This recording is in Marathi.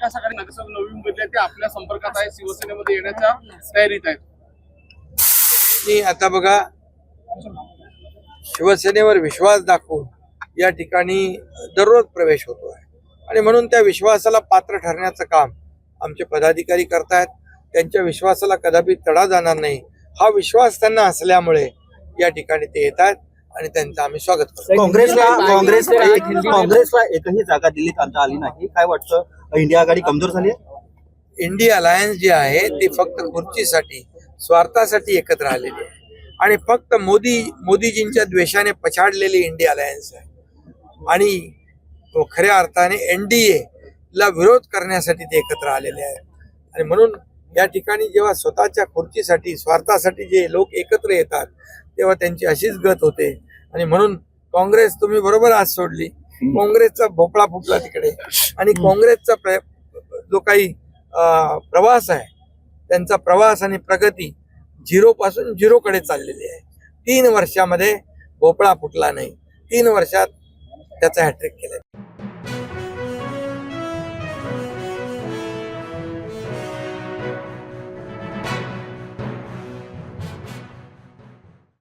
महाविकास आघाडी नगरसेवक नवी मुंबईतले ते आपल्या संपर्कात आहे, शिवसेनेमध्ये येण्याच्या तयारीत आहेत. मी आता बघा, शिवसेनेवर विश्वास दाखवून या ठिकाणी दररोज प्रवेश होतो आहे आणि म्हणून त्या विश्वासाला पात्र ठरण्याचं काम आमचे पदाधिकारी करतायत. त्यांच्या विश्वासाला कदापि तडा जाणार नाही हा विश्वास त्यांना असल्यामुळे या ठिकाणी ते येत आहेत आणि त्यांचं आम्ही स्वागत करतो. काँग्रेसला एकही जागा दिल्लीत आणता आली नाही. काय वाटतं, इंडिया आघाडी कमजोर झाली आहे? इंडिया अलायन्स जी आहे ती फक्त खुर्चीसाठी, स्वार्थासाठी एकत्र आलेली आहे आणि फक्त मोदीजींच्या द्वेषाने पछाडलेली इंडिया अलायन्स आहे आणि खऱ्या अर्थाने NDA ला विरोध करण्यासाठी ते एकत्र आलेले आहेत. आणि म्हणून या ठिकाणी जेव्हा स्वतःच्या खुर्चीसाठी, स्वार्थासाठी जे लोक एकत्र येतात तेव्हा त्यांची अशीच गत होते. आणि म्हणून काँग्रेस तुम्ही बरोबर आज सोडली, काँग्रेसचा भोपळा फुटला तिकडे आणि काँग्रेसचा जो काही प्रवास आहे त्यांचा प्रवास आणि प्रगती 0 पासून 0 कडे चाललेली आहे. 3 वर्षामध्ये भोपळा फुटला नाही, 3 वर्षात त्याचा हॅट्रिक केलं.